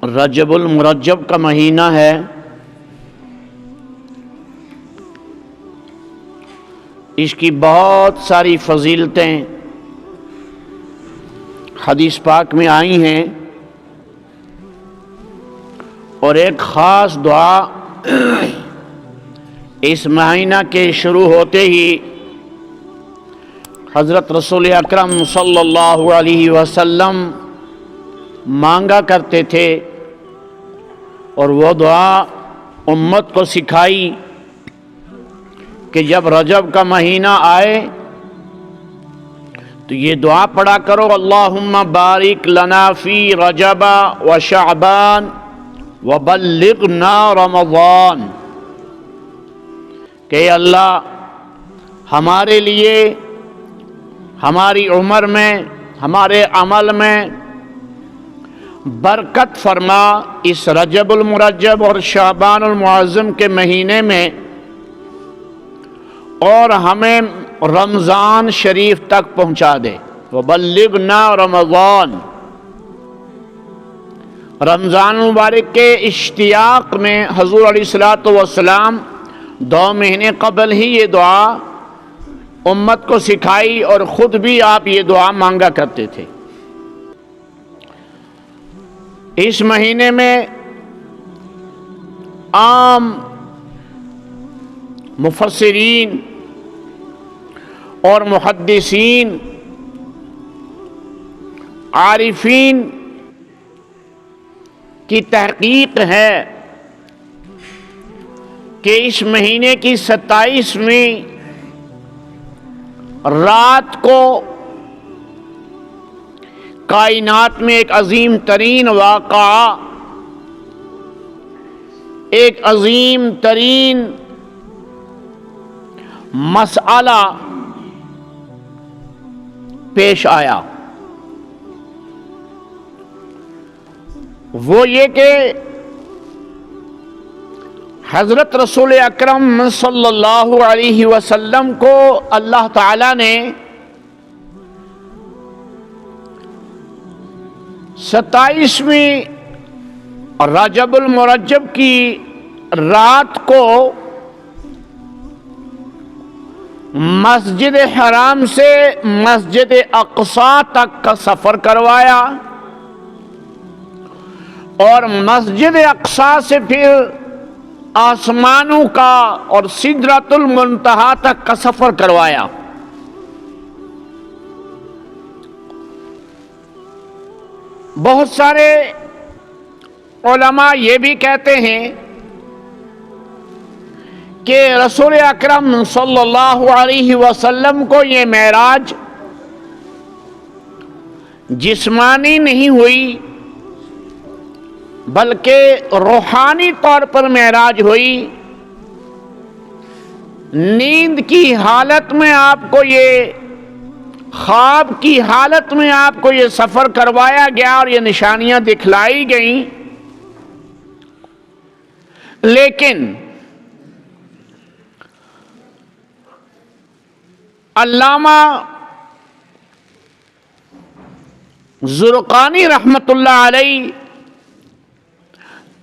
رجب المرجب کا مہینہ ہے۔ اس کی بہت ساری فضیلتیں حدیث پاک میں آئی ہیں، اور ایک خاص دعا اس مہینہ کے شروع ہوتے ہی حضرت رسول اکرم صلی اللہ علیہ وسلم مانگا کرتے تھے، اور وہ دعا امت کو سکھائی کہ جب رجب کا مہینہ آئے تو یہ دعا پڑھا کرو، اللہم بارک لنا فی رجب و شعبان وبلغنا رمضان، کہ اللہ ہمارے لیے ہماری عمر میں، ہمارے عمل میں برکت فرما، اس رجب المرجب اور شعبان المعظم کے مہینے میں، اور ہمیں رمضان شریف تک پہنچا دے۔ وبلغنا رمضان، رمضان مبارک کے اشتیاق میں حضور علیہ الصلوۃ والسلام 2 مہینے قبل ہی یہ دعا امت کو سکھائی، اور خود بھی آپ یہ دعا مانگا کرتے تھے۔ اس مہینے میں عام مفسرین اور محدثین، عارفین کی تحقیق ہے کہ اس مہینے کی 27ویں رات کو کائنات میں ایک عظیم ترین واقعہ، ایک عظیم ترین مسئلہ پیش آیا۔ وہ یہ کہ حضرت رسول اکرم صلی اللہ علیہ وسلم کو اللہ تعالی نے 27ویں رجب المرجب کی رات کو مسجد حرام سے مسجد اقصی تک کا سفر کروایا، اور مسجد اقصی سے پھر آسمانوں کا اور سدرۃ المنتہا تک کا سفر کروایا۔ بہت سارے علماء یہ بھی کہتے ہیں کہ رسول اکرم صلی اللہ علیہ وسلم کو یہ معراج جسمانی نہیں ہوئی، بلکہ روحانی طور پر معراج ہوئی۔ نیند کی حالت میں آپ کو یہ، خواب کی حالت میں آپ کو یہ سفر کروایا گیا اور یہ نشانیاں دکھلائی گئیں، لیکن علامہ زرقانی رحمت اللہ علیہ،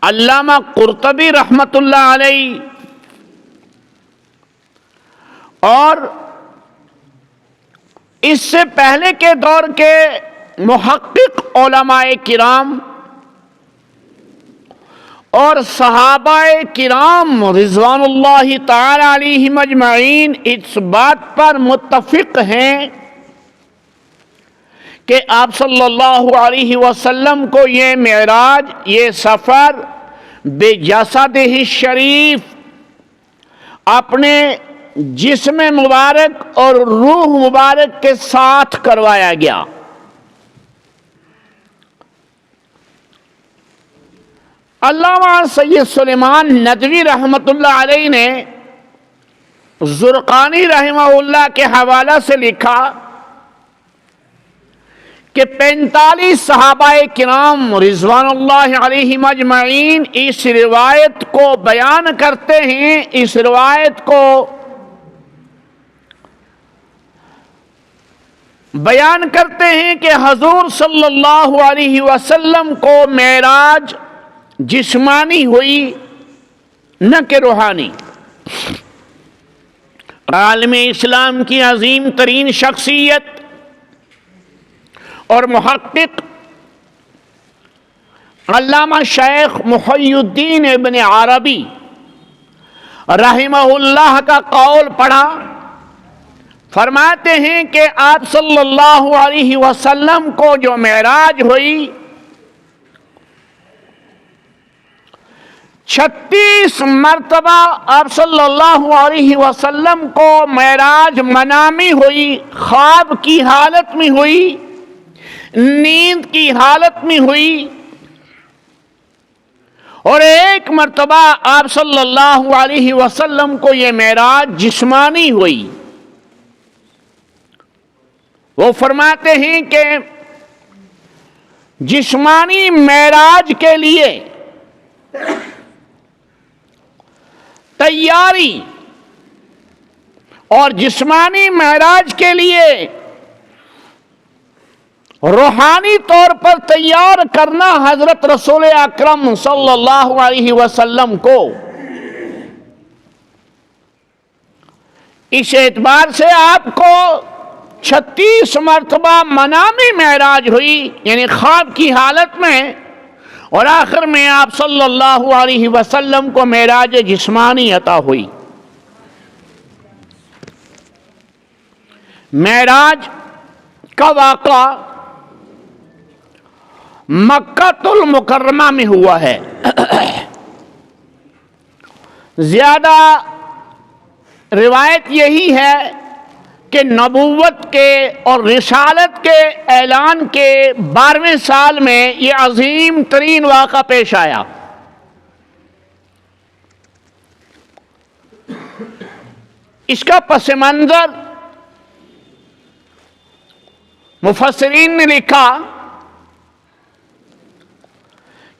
علامہ قرطبی رحمت اللہ علیہ، اور اس سے پہلے کے دور کے محقق علماء کرام اور صحابہ کرام رضوان اللہ تعالی علیہم اجمعین اس بات پر متفق ہیں کہ آپ صلی اللہ علیہ وسلم کو یہ معراج، یہ سفر بجسدہ الشریف، اپنے جسم مبارک اور روح مبارک کے ساتھ کروایا گیا۔ علامہ سید سلیمان ندوی رحمت اللہ علیہ نے زرقانی رحمہ اللہ کے حوالہ سے لکھا کہ 45 صحابہ کرام رضوان اللہ علیہم اجمعین اس روایت کو بیان کرتے ہیں، اس روایت کو بیان کرتے ہیں کہ حضور صلی اللہ علیہ وسلم کو معراج جسمانی ہوئی نہ کہ روحانی۔ عالم اسلام کی عظیم ترین شخصیت اور محقق علامہ شیخ محی الدین ابن عربی رحمہ اللہ کا قول پڑھا، فرماتے ہیں کہ آپ صلی اللہ علیہ وسلم کو جو معراج ہوئی 36 مرتبہ آپ صلی اللہ علیہ وسلم کو معراج منامی ہوئی، خواب کی حالت میں ہوئی، نیند کی حالت میں ہوئی، اور ایک مرتبہ آپ صلی اللہ علیہ وسلم کو یہ معراج جسمانی ہوئی۔ وہ فرماتے ہیں کہ جسمانی معراج کے لیے تیاری اور جسمانی معراج کے لیے روحانی طور پر تیار کرنا حضرت رسول اکرم صلی اللہ علیہ وسلم کو اس اعتبار سے آپ کو 36 مرتبہ منامی معراج ہوئی، یعنی خواب کی حالت میں، اور آخر میں آپ صلی اللہ علیہ وسلم کو معراج جسمانی عطا ہوئی۔ معراج کا واقعہ مکہ المکرمہ میں ہوا ہے۔ زیادہ روایت یہی ہے کہ نبوت کے اور رسالت کے اعلان کے 12ویں سال میں یہ عظیم ترین واقعہ پیش آیا۔ اس کا پس منظر مفسرین نے لکھا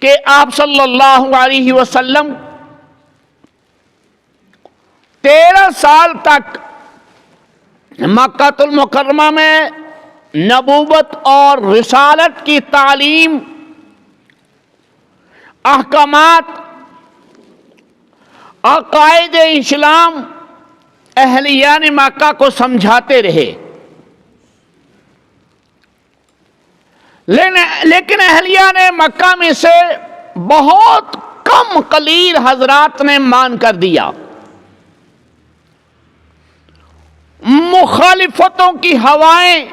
کہ آپ صلی اللہ علیہ وسلم 13 سال تک مکہ المکرمہ میں نبوت اور رسالت کی تعلیم، احکامات، عقائد اسلام اہلیان مکہ کو سمجھاتے رہے، لیکن اہلیان مکہ میں سے بہت کم قلیل حضرات نے مان کر دیا۔ مخالفتوں کی ہوائیں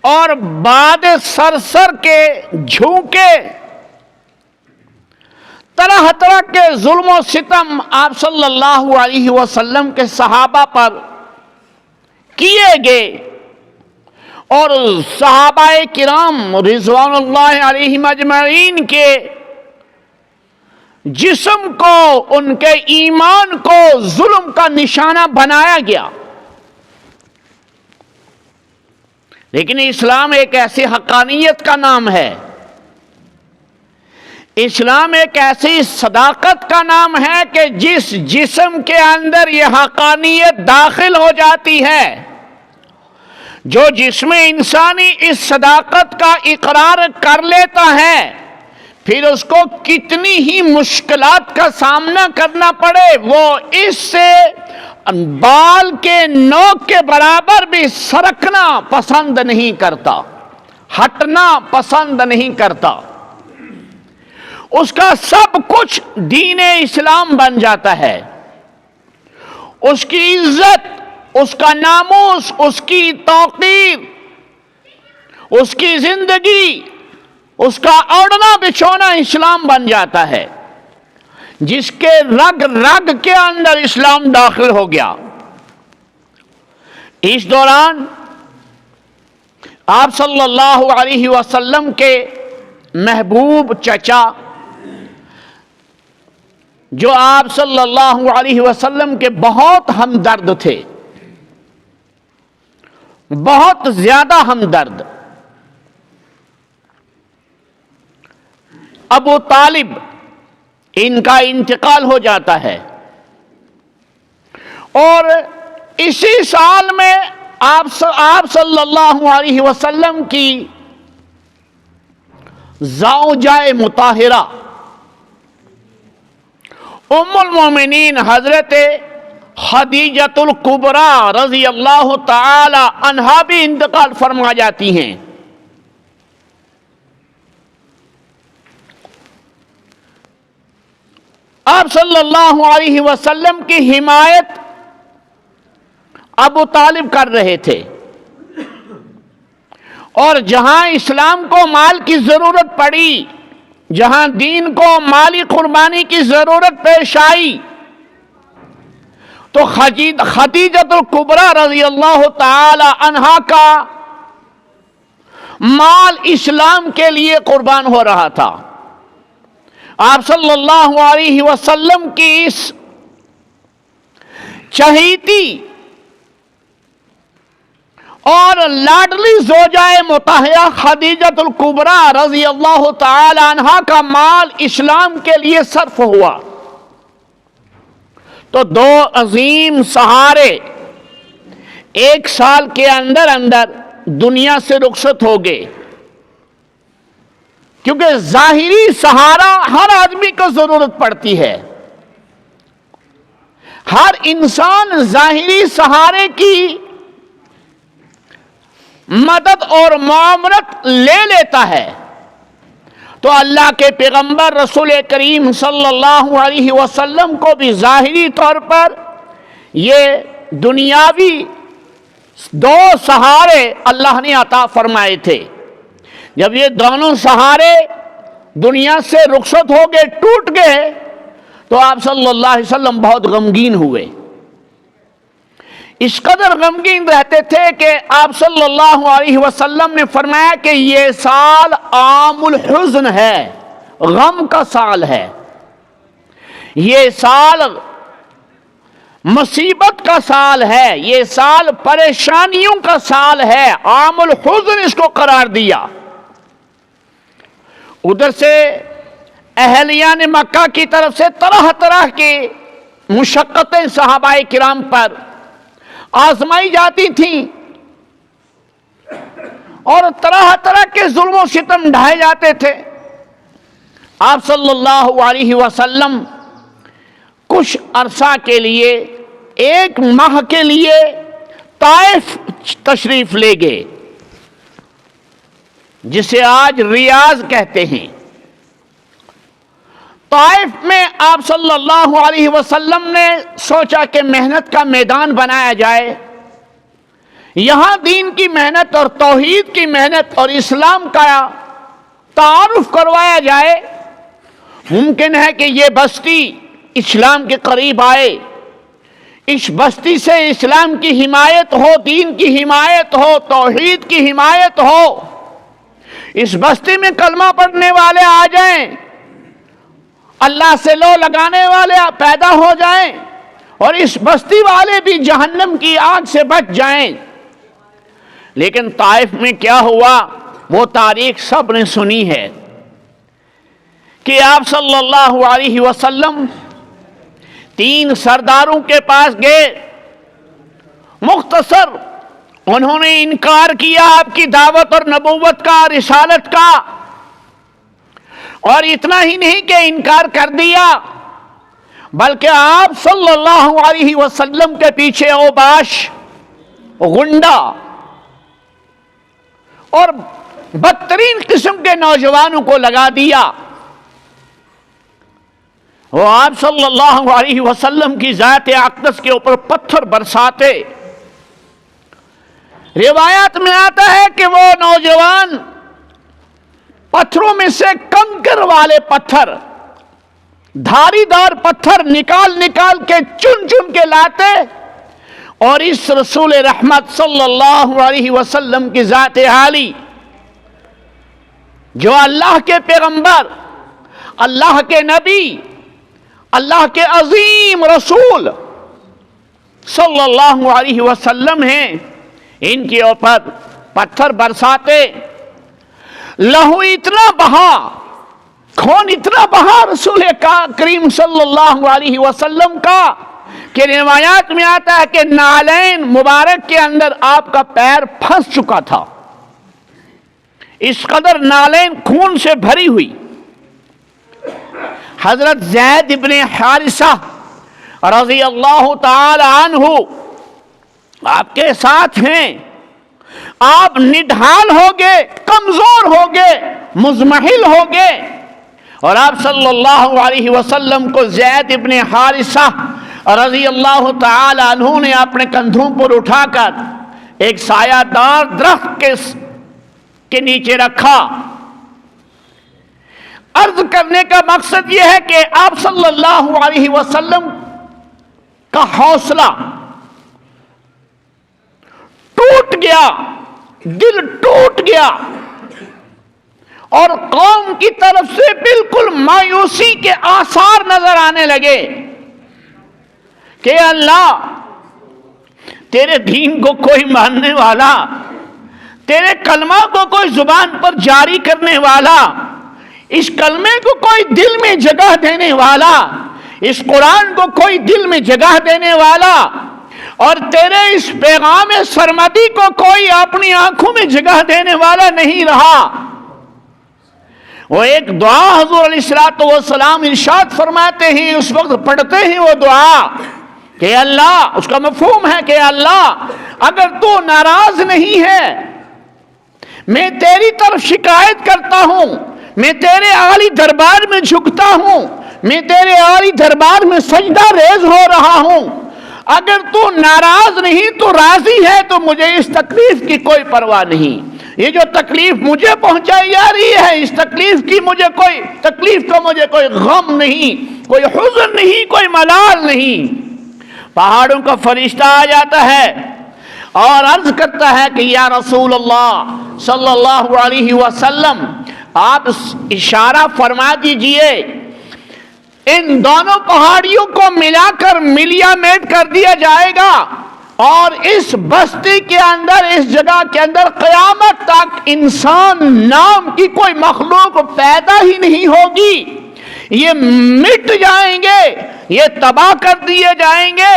اور باد سرسر کے جھونکے، طرح طرح کے ظلم و ستم آپ صلی اللہ علیہ وسلم کے صحابہ پر کیے گئے، اور صحابہ کرام رضوان اللہ علیہم اجمعین کے جسم کو، ان کے ایمان کو ظلم کا نشانہ بنایا گیا۔ لیکن اسلام ایک ایسی حقانیت کا نام ہے، اسلام ایک ایسی صداقت کا نام ہے کہ جس جسم کے اندر یہ حقانیت داخل ہو جاتی ہے، جو جسم انسانی اس صداقت کا اقرار کر لیتا ہے، پھر اس کو کتنی ہی مشکلات کا سامنا کرنا پڑے، وہ اس سے بال کے نوک کے برابر بھی سرکنا پسند نہیں کرتا، ہٹنا پسند نہیں کرتا۔ اس کا سب کچھ دین اسلام بن جاتا ہے، اس کی عزت، اس کا ناموس، اس کی توقیر، اس کی زندگی، اس کا اوڑھنا بچھونا اسلام بن جاتا ہے، جس کے رگ رگ کے اندر اسلام داخل ہو گیا۔ اس دوران آپ صلی اللہ علیہ وسلم کے محبوب چچا، جو آپ صلی اللہ علیہ وسلم کے بہت ہمدرد تھے، بہت زیادہ ہمدرد، ابو طالب، ان کا انتقال ہو جاتا ہے، اور اسی سال میں آپ صلی اللہ علیہ وسلم کی زوجہ مطہرہ ام المومنین حضرت خدیجۃ الکبریٰ رضی اللہ تعالی عنہا بھی انتقال فرما جاتی ہیں۔ آپ صلی اللہ علیہ وسلم کی حمایت ابو طالب کر رہے تھے، اور جہاں اسلام کو مال کی ضرورت پڑی، جہاں دین کو مالی قربانی کی ضرورت پیش آئی، تو خدیجۃ الکبریٰ رضی اللہ تعالی عنہا کا مال اسلام کے لیے قربان ہو رہا تھا۔ آپ صلی اللہ علیہ وسلم کی اس چہیتی اور لاڈلی زوجہ مطہرہ خدیجۃ الکبریٰ رضی اللہ تعالی عنہا کا مال اسلام کے لیے صرف ہوا، تو دو عظیم سہارے ایک سال کے اندر اندر دنیا سے رخصت ہو گئے، کیونکہ ظاہری سہارا ہر آدمی کو ضرورت پڑتی ہے، ہر انسان ظاہری سہارے کی مدد اور معاونت لے لیتا ہے، تو اللہ کے پیغمبر رسول کریم صلی اللہ علیہ وسلم کو بھی ظاہری طور پر یہ دنیاوی دو سہارے اللہ نے عطا فرمائے تھے۔ جب یہ دونوں سہارے دنیا سے رخصت ہو گئے، ٹوٹ گئے، تو آپ صلی اللہ علیہ وسلم بہت غمگین ہوئے۔ اس قدر غمگین رہتے تھے کہ آپ صلی اللہ علیہ وسلم نے فرمایا کہ یہ سال عام الحزن ہے، غم کا سال ہے، یہ سال مصیبت کا سال ہے، یہ سال پریشانیوں کا سال ہے، عام الحزن اس کو قرار دیا۔ ادھر سے اہلیان مکہ کی طرف سے طرح طرح کی مشقتیں صحابہ کرام پر آزمائی جاتی تھیں، اور طرح طرح کے ظلم و ستم ڈھائے جاتے تھے۔ آپ صلی اللہ علیہ وسلم کچھ عرصہ کے لیے، ایک ماہ کے لیے طائف تشریف لے گئے، جسے آج ریاض کہتے ہیں۔ طائف میں آپ صلی اللہ علیہ وسلم نے سوچا کہ محنت کا میدان بنایا جائے، یہاں دین کی محنت اور توحید کی محنت اور اسلام کا تعارف کروایا جائے۔ ممکن ہے کہ یہ بستی اسلام کے قریب آئے، اس بستی سے اسلام کی حمایت ہو، دین کی حمایت ہو، توحید کی حمایت ہو، اس بستی میں کلمہ پڑھنے والے آ جائیں، اللہ سے لو لگانے والے پیدا ہو جائیں، اور اس بستی والے بھی جہنم کی آگ سے بچ جائیں۔ لیکن طائف میں کیا ہوا، وہ تاریخ سب نے سنی ہے کہ آپ صلی اللہ علیہ وسلم 3 سرداروں کے پاس گئے، مختصر انہوں نے انکار کیا آپ کی دعوت اور نبوت کا، رسالت کا، اور اتنا ہی نہیں کہ انکار کر دیا، بلکہ آپ صلی اللہ علیہ وسلم کے پیچھے اوباش، غنڈہ اور بدترین قسم کے نوجوانوں کو لگا دیا۔ وہ آپ صلی اللہ علیہ وسلم کی ذات اقدس کے اوپر پتھر برساتے۔ روایات میں آتا ہے کہ وہ نوجوان پتھروں میں سے کنکر والے پتھر، دھاری دار پتھر نکال نکال کے چن چن کے لاتے، اور اس رسول رحمت صلی اللہ علیہ وسلم کی ذات عالی، جو اللہ کے پیغمبر، اللہ کے نبی، اللہ کے عظیم رسول صلی اللہ علیہ وسلم ہیں، ان کے اوپر پتھر برساتے۔ لہو اتنا بہا، خون اتنا بہا رسول کریم صلی اللہ علیہ وسلم کا کہ روایات میں آتا ہے کہ نالین مبارک کے اندر آپ کا پیر پھنس چکا تھا۔ اس قدر نالین خون سے بھری ہوئی. حضرت زید ابن حارثہ رضی اللہ تعالی عنہ آپ کے ساتھ ہیں. آپ نڈھال ہو گئے، کمزور ہو گئے، مزمحل ہو گئے، اور آپ صلی اللہ علیہ وسلم کو زید ابن حارثہ رضی اللہ تعالی عنہ نے اپنے کندھوں پر اٹھا کر ایک سایہ دار درخت کے نیچے رکھا. عرض کرنے کا مقصد یہ ہے کہ آپ صلی اللہ علیہ وسلم کا حوصلہ ٹوٹ گیا، دل ٹوٹ گیا، اور قوم کی طرف سے بالکل مایوسی کے آثار نظر آنے لگے کہ اللہ، تیرے دین کو کوئی ماننے والا، تیرے کلمہ کو کوئی زبان پر جاری کرنے والا، اس کلمے کو کوئی دل میں جگہ دینے والا، اس قرآن کو کوئی دل میں جگہ دینے والا، اور تیرے اس پیغام سرمدی کو کوئی اپنی آنکھوں میں جگہ دینے والا نہیں رہا. وہ ایک دعا حضور علیہ الصلوۃ والسلام ارشاد فرماتے ہیں، اس وقت پڑھتے ہیں وہ دعا کہ اللہ، اس کا مفہوم ہے کہ اللہ اگر تو ناراض نہیں ہے، میں تیری طرف شکایت کرتا ہوں، میں تیرے عالی دربار میں جھکتا ہوں، میں تیرے عالی دربار میں سجدہ ریز ہو رہا ہوں، اگر تو ناراض نہیں تو راضی ہے تو مجھے اس تکلیف کی کوئی پرواہ نہیں. یہ جو تکلیف مجھے پہنچائی جا رہی ہے، اس تکلیف کا مجھے کوئی غم نہیں، کوئی حزن نہیں، کوئی ملال نہیں. پہاڑوں کا فرشتہ آ جاتا ہے اور عرض کرتا ہے کہ یا رسول اللہ صلی اللہ علیہ وسلم، آپ اشارہ فرما دیجئے، ان دونوں پہاڑیوں کو ملا کر ملیا میٹ کر دیا جائے گا، اور اس بستی کے اندر، اس جگہ کے اندر قیامت تک انسان نام کی کوئی مخلوق پیدا ہی نہیں ہوگی، یہ مٹ جائیں گے، یہ تباہ کر دیے جائیں گے.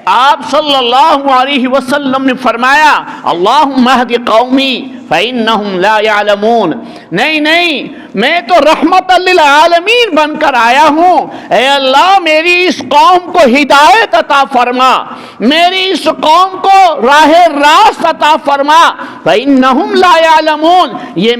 آپ صلی اللہ علیہ وسلم نے فرمایا اللہم اہد قومی فإنہم لا يعلمون. نہیں، میں تو رحمت للعالمین بن کر آیا ہوں. اے اللہ، میری اس قوم کو ہدایت عطا فرما، میری اس قوم کو راہ راست عطا فرما. فإنہم لا يعلمون، یہ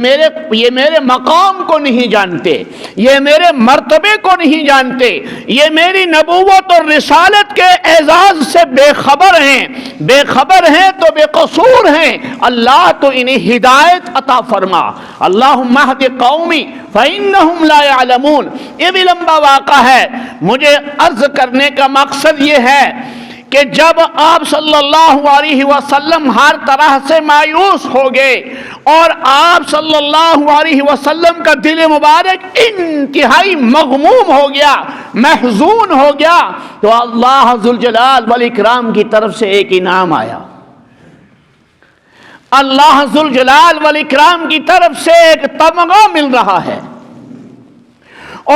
میرے مقام کو نہیں جانتے، یہ میرے مرتبے کو نہیں جانتے، یہ میری نبوت اور رسالت کے اعزاز سے بے خبر ہیں تو بے قصور ہیں. اللہ تو انہیں ہدایت عطا فرما. اللہم اہد قومی فإنہم لا يعلمون. یہ بھی لمبا واقعہ ہے. مجھے عرض کرنے کا مقصد یہ ہے کہ جب آپ صلی اللہ علیہ وسلم ہر طرح سے مایوس ہو گئے اور آپ صلی اللہ علیہ وسلم کا دل مبارک انتہائی مغموم ہو گیا، محزون ہو گیا، تو اللہ ذوالجلال والاکرام کی طرف سے ایک انعام آیا. اللہ ذوالجلال والاکرام کی طرف سے ایک تمغہ مل رہا ہے،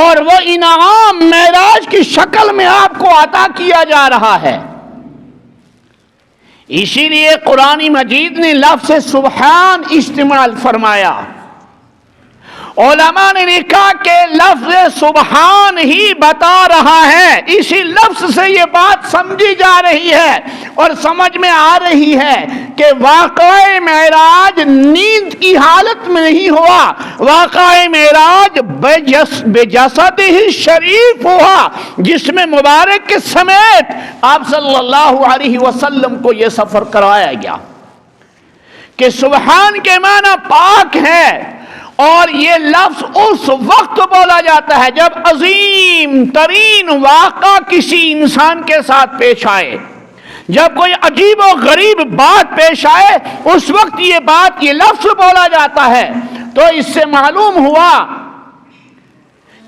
اور وہ انعام معراج کی شکل میں آپ کو عطا کیا جا رہا ہے. اسی لیے قرآن مجید نے لفظ سبحان استعمال فرمایا. علماء نے لکھا کہ لفظ سبحان ہی بتا رہا ہے، اسی لفظ سے یہ بات سمجھی جا رہی ہے اور سمجھ میں آ رہی ہے کہ واقعہ معراج نیند کی حالت میں نہیں ہوا، واقعہ معراج بے جسد ہی شریف ہوا، جس میں مبارک کے سمیت آپ صلی اللہ علیہ وسلم کو یہ سفر کرایا گیا. کہ سبحان کے معنی پاک ہے، اور یہ لفظ اس وقت بولا جاتا ہے جب عظیم ترین واقعہ کسی انسان کے ساتھ پیش آئے، جب کوئی عجیب و غریب بات پیش آئے، اس وقت یہ لفظ بولا جاتا ہے. تو اس سے معلوم ہوا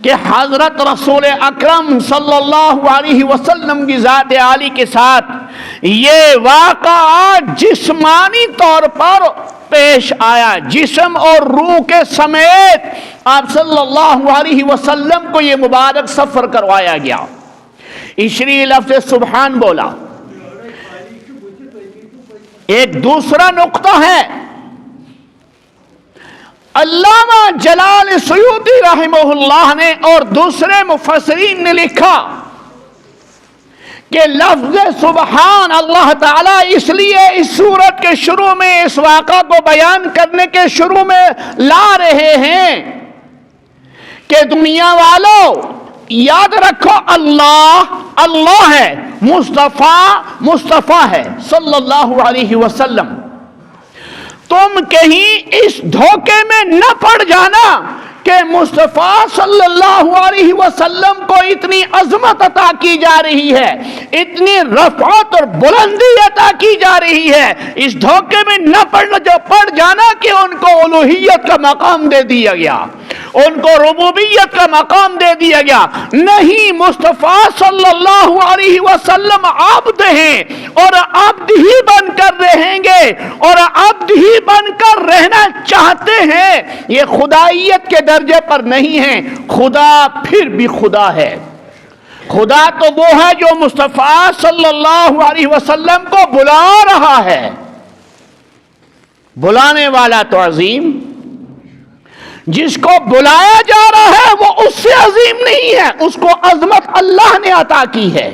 کہ حضرت رسول اکرم صلی اللہ علیہ وسلم کی ذات عالی کے ساتھ یہ واقعہ جسمانی طور پر پیش آیا، جسم اور روح کے سمیت آپ صلی اللہ علیہ وسلم کو یہ مبارک سفر کروایا گیا. اس لیے لفظ سبحان بولا. ایک دوسرا نقطہ ہے، علامہ جلال سیوطی رحمہ اللہ نے اور دوسرے مفسرین نے لکھا کہ لفظ سبحان اللہ تعالیٰ اس لیے اس سورت کے شروع میں اس واقعہ کو بیان کرنے کے شروع میں لا رہے ہیں کہ دنیا والوں یاد رکھو اللہ اللہ ہے، مصطفیٰ ہے صلی اللہ علیہ وسلم. تم کہیں اس دھوکے میں نہ پڑ جانا کہ مصطفیٰ صلی اللہ علیہ وسلم کو اتنی عظمت عطا کی جا رہی ہے، اتنی رفعت اور بلندی عطا کی جا رہی ہے، اس دھوکے میں نہ پڑ جانا کہ ان کو الوہیت کا مقام دے دیا گیا، ان کو ربوبیت کا مقام دے دیا گیا. نہیں، مصطفیٰ صلی اللہ علیہ وسلم عبد ہیں اور عبد ہی بن کر رہیں گے اور عبد ہی بن کر رہنا چاہتے ہیں. یہ خدائیت کے درجے پر نہیں ہیں، خدا پھر بھی خدا ہے. خدا تو وہ ہے جو مصطفیٰ صلی اللہ علیہ وسلم کو بلا رہا ہے. بلانے والا تو عظیم، جس کو بلایا جا رہا ہے وہ اس سے عظیم نہیں ہے، اس کو عظمت اللہ نے عطا کی ہے.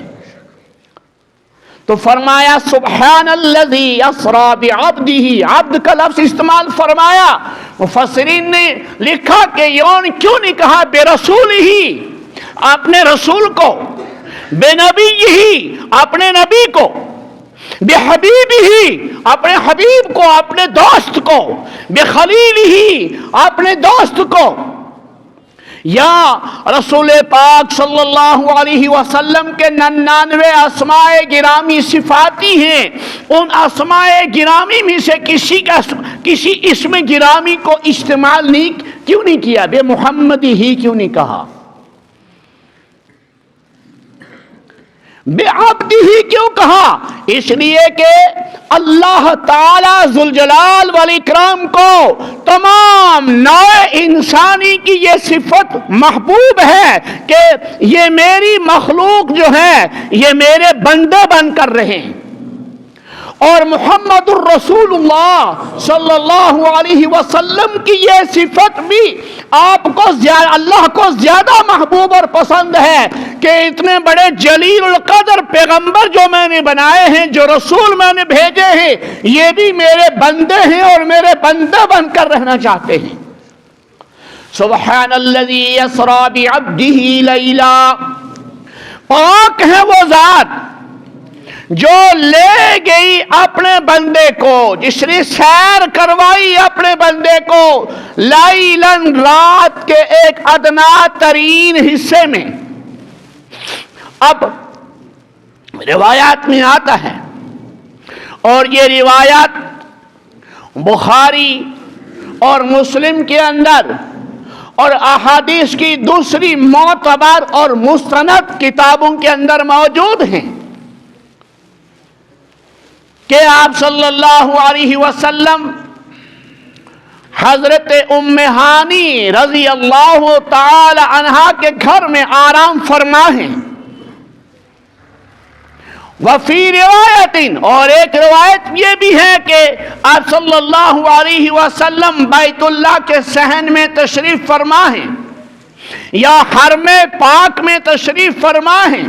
تو فرمایا سبحان الذی اسری بعبدہ، عبد کا لفظ استعمال فرمایا. مفسرین نے لکھا کہ یون کیوں نہیں کہا بے رسول ہی، اپنے رسول کو، بے نبی ہی، اپنے نبی کو، بے حبیب ہی، اپنے حبیب کو، اپنے دوست کو، بے خلیل ہی، اپنے دوست کو. یا رسول پاک صلی اللہ علیہ وسلم کے 99 اسماء گرامی صفاتی ہیں، ان اسماء گرامی میں سے کسی اسم گرامی کو استعمال کیوں نہیں کیا؟ بے محمدی ہی کیوں نہیں کہا؟ بے عبد ہی کیوں کہا؟ اس لیے کہ اللہ تعالی ذوالجلال والاکرام کو تمام نوع انسانی کی یہ صفت محبوب ہے کہ یہ میری مخلوق جو ہے یہ میرے بندے بن کر رہے ہیں. اور محمد الرسول اللہ صلی اللہ علیہ وسلم کی یہ صفت بھی آپ کو اللہ کو زیادہ محبوب اور پسند ہے کہ اتنے بڑے جلیل القدر پیغمبر جو میں نے بنائے ہیں، جو رسول میں نے بھیجے ہیں، یہ بھی میرے بندے ہیں اور میرے بندے بن کر رہنا چاہتے ہیں. سبحان الذی اسری بعبدہ لیلا، پاک ہے وہ ذات جو لے گئی اپنے بندے کو، جس نے سیر کروائی اپنے بندے کو لیلاً، رات کے ایک ادنا ترین حصے میں. اب روایات میں آتا ہے اور یہ روایات بخاری اور مسلم کے اندر اور احادیث کی دوسری معتبر اور مستند کتابوں کے اندر موجود ہیں کہ آپ صلی اللہ علیہ وسلم حضرت ام ہانی رضی اللہ تعالی عنہا کے گھر میں آرام فرما ہیں. وفی روایت، اور ایک روایت یہ بھی ہے کہ آپ صلی اللہ علیہ وسلم بیت اللہ کے صحن میں تشریف فرما ہیں یا حرم پاک میں تشریف فرما ہیں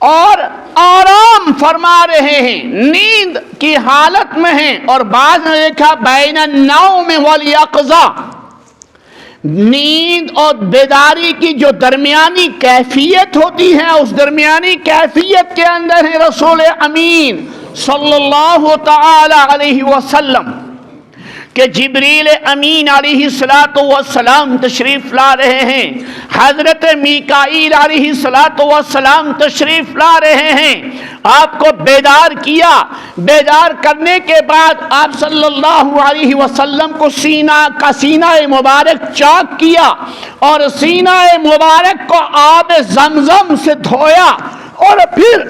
اور آرام فرما رہے ہیں، نیند کی حالت میں ہیں. اور بعض نے دیکھا بین النوم والیقظہ، نیند اور بیداری کی جو درمیانی کیفیت ہوتی ہے، اس درمیانی کیفیت کے اندر ہے رسول امین صلی اللہ تعالی علیہ وسلم کہ جبریل امین علیہ السلام تشریف لا رہے ہیں، حضرت میکائیل علیہ السلام تشریف لا رہے ہیں. آپ کو بیدار کیا، بیدار کرنے کے بعد آپ صلی اللہ علیہ وسلم کو سینہ مبارک چاک کیا اور سینہ مبارک کو آب زمزم سے دھویا اور پھر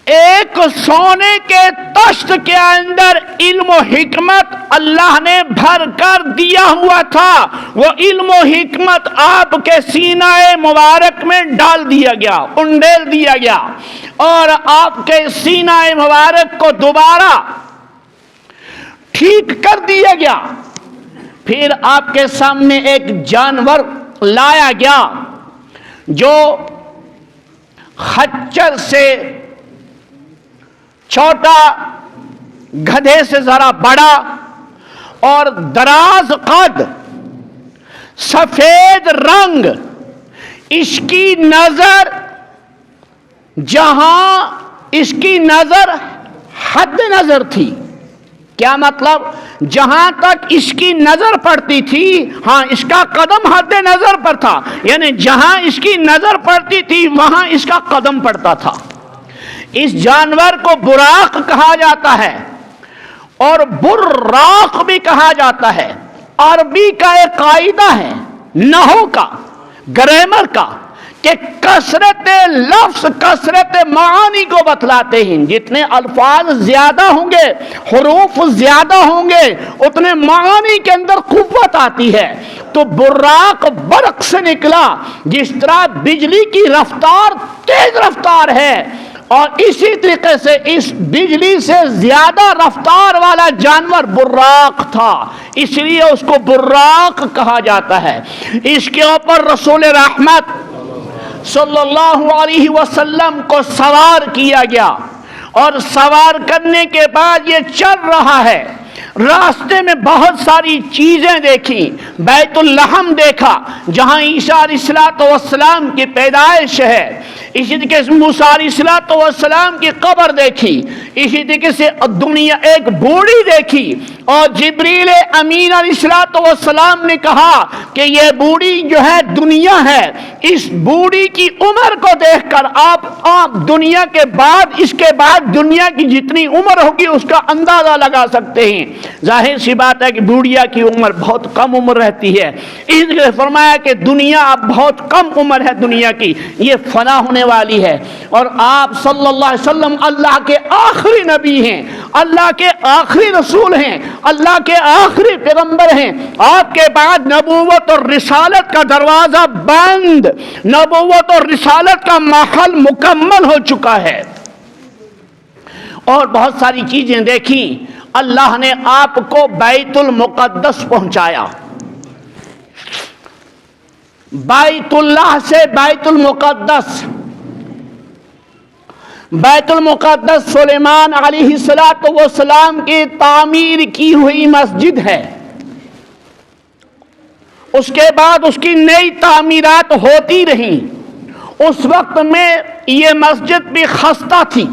ایک سونے کے تشت کے اندر علم و حکمت اللہ نے بھر کر دیا ہوا تھا، وہ علم و حکمت آپ کے سینہ مبارک میں ڈال دیا گیا، انڈیل دیا گیا اور آپ کے سینہ مبارک کو دوبارہ ٹھیک کر دیا گیا۔ پھر آپ کے سامنے ایک جانور لایا گیا جو خچر سے چھوٹا، گدھے سے ذرا بڑا اور دراز قد، سفید رنگ۔ اس کی نظر جہاں اس کی نظر حد نظر تھی، کیا مطلب؟ جہاں تک اس کی نظر پڑتی تھی، ہاں اس کا قدم حد نظر پر تھا، یعنی جہاں اس کی نظر پڑتی تھی وہاں اس کا قدم پڑتا تھا۔ اس جانور کو براق کہا جاتا ہے اور براق بھی کہا جاتا ہے۔ عربی کا ایک قاعدہ ہے، نحو کا، گرامر کا، کہ کثرت لفظ کثرت معانی کو بتلاتے ہیں۔ جتنے الفاظ زیادہ ہوں گے، حروف زیادہ ہوں گے، اتنے معانی کے اندر قوت آتی ہے۔ تو براق برق سے نکلا، جس طرح بجلی کی رفتار تیز رفتار ہے، اور اسی طریقے سے اس بجلی سے زیادہ رفتار والا جانور براق تھا، اس لیے اس کو براق کہا جاتا ہے۔ اس کے اوپر رسول رحمت صلی اللہ علیہ وسلم کو سوار کیا گیا، اور سوار کرنے کے بعد یہ چل رہا ہے۔ راستے میں بہت ساری چیزیں دیکھی، بیت اللحم دیکھا جہاں عیسیٰ علیہ السلام کی پیدائش ہے، اسی طریقے سے موسیٰ علیہ السلام کی قبر دیکھی، اسی طریقے سے دنیا ایک بوڑھی دیکھی، اور جبریل امین علیہ السلام نے کہا کہ یہ بوڑھی جو ہے دنیا ہے۔ اس بوڑھی کی عمر کو دیکھ کر آپ دنیا کے بعد، اس کے بعد دنیا کی جتنی عمر ہوگی اس کا اندازہ لگا سکتے ہیں۔ ظاہر سی بات ہے کہ بوڑھیا کی عمر بہت کم عمر رہتی ہے، اس لیے فرمایا کہ دنیا اب بہت کم عمر ہے دنیا کی، یہ فنا ہونے والی ہے۔ اور آپ صلی اللہ علیہ وسلم اللہ کے آخری نبی ہیں، اللہ کے آخری رسول ہیں، اللہ کے آخری پیغمبر ہیں۔ آپ کے بعد نبوت اور رسالت کا دروازہ بند، نبوت اور رسالت کا محل مکمل ہو چکا ہے۔ اور بہت ساری چیزیں دیکھی۔ اللہ نے آپ کو بیت المقدس پہنچایا، بیت اللہ سے بیت المقدس۔ بیت المقدس سلیمان علیہ السلام کی تعمیر کی ہوئی مسجد ہے، اس کے بعد اس کی نئی تعمیرات ہوتی رہیں۔ اس وقت میں یہ مسجد بھی خستہ تھی،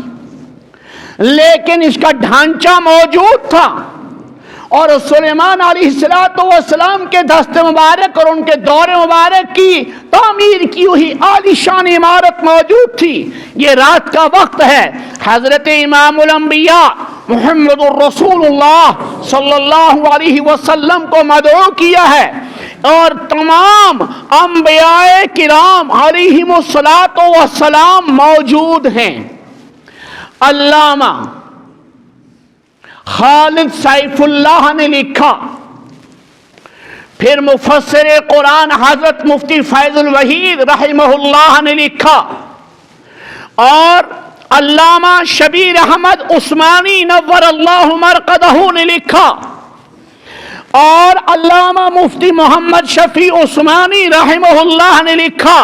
لیکن اس کا ڈھانچہ موجود تھا، اور سلیمان علیہ السلام کے دست مبارک اور ان کے دور مبارک کی تعمیر کی ہوئی عالی شان عمارت موجود تھی۔ یہ رات کا وقت ہے، حضرت امام الانبیاء محمد الرسول اللہ صلی اللہ علیہ وسلم کو مدعو کیا ہے، اور تمام انبیاء کرام علیہم السلام موجود ہیں۔ علامہ خالد سیف اللہ نے لکھا، پھر مفسر قرآن حضرت مفتی فیض الوحید رحمہ اللہ نے لکھا، اور علامہ شبیر احمد عثمانی نور اللہ مرقدہ نے لکھا، اور علامہ مفتی محمد شفیع عثمانی رحمہ اللہ نے لکھا۔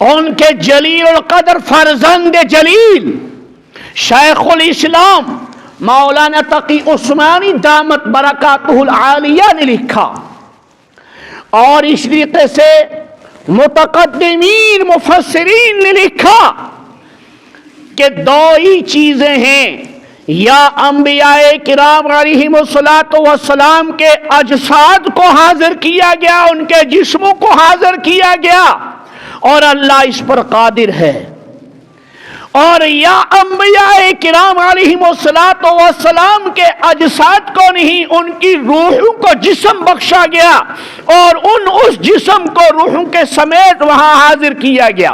ان کے جلیل القدر فرزند جلیل شیخ الاسلام مولانا تقی عثمانی دامت برکاتہ العالیہ نے لکھا، اور اس طریقے سے متقدمین مفسرین نے لکھا کہ دو ہی چیزیں ہیں، یا انبیاء کرام علیہم السلام کے اجساد کو حاضر کیا گیا، ان کے جسموں کو حاضر کیا گیا، اور اللہ اس پر قادر ہے، اور یا انبیاء کرام علیہم السلام کے اجساد کو نہیں، ان کی روحوں کو جسم بخشا گیا، اور اس جسم کو روحوں کے سمیت وہاں حاضر کیا گیا۔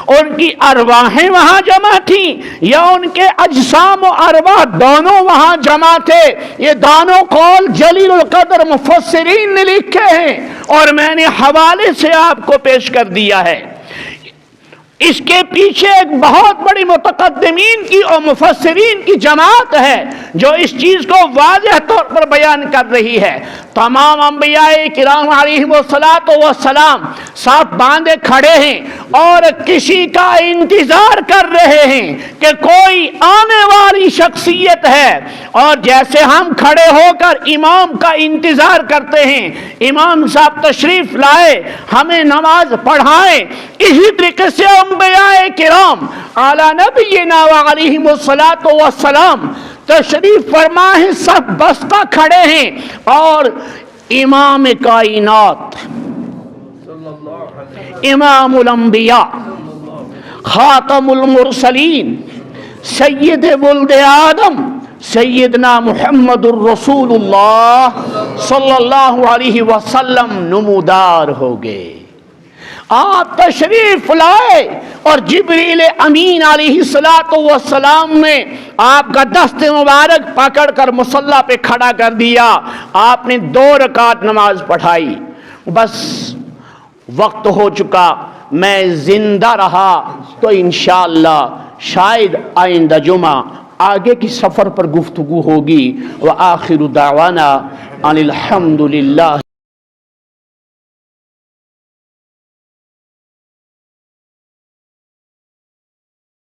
ان کی ارواحیں وہاں جمع تھیں، یا ان کے اجسام و ارواح دونوں وہاں جمع تھے؟ یہ دونوں قول جلیل القدر مفسرین نے لکھے ہیں، اور میں نے حوالے سے آپ کو پیش کر دیا ہے۔ اس کے پیچھے ایک بہت بڑی متقدمین کی اور مفسرین کی جماعت ہے جو اس چیز کو واضح طور پر بیان کر رہی ہے۔ تمام انبیاء کرام علیہم السلام صاف باندھے کھڑے ہیں اور کسی کا انتظار کر رہے ہیں کہ کوئی آنے والی شخصیت ہے، اور جیسے ہم کھڑے ہو کر امام کا انتظار کرتے ہیں، امام صاحب تشریف لائے ہمیں نماز پڑھائیں، اسی طریقے سے انبیاء کرام اعلی نبینا وعلیہم السلام تشریف فرما ہے، سب بستہ کھڑے ہیں، اور امام کائنات، امام الانبیاء، خاتم المرسلین، سید ولد آدم، سیدنا محمد الرسول اللہ صلی اللہ علیہ وسلم نمودار ہو گئے۔ آپ تشریف لائے اور جبریل امین علیہ السلام نے آپ کا دست مبارک پکڑ کر مصلی پہ کھڑا کر دیا، آپ نے 2 رکعت نماز پڑھائی، بس وقت ہو چکا، میں زندہ رہا تو انشاءاللہ شاید آئندہ جمعہ آگے کی سفر پر گفتگو ہوگی۔ وآخر دعوانا ان الحمدللہ۔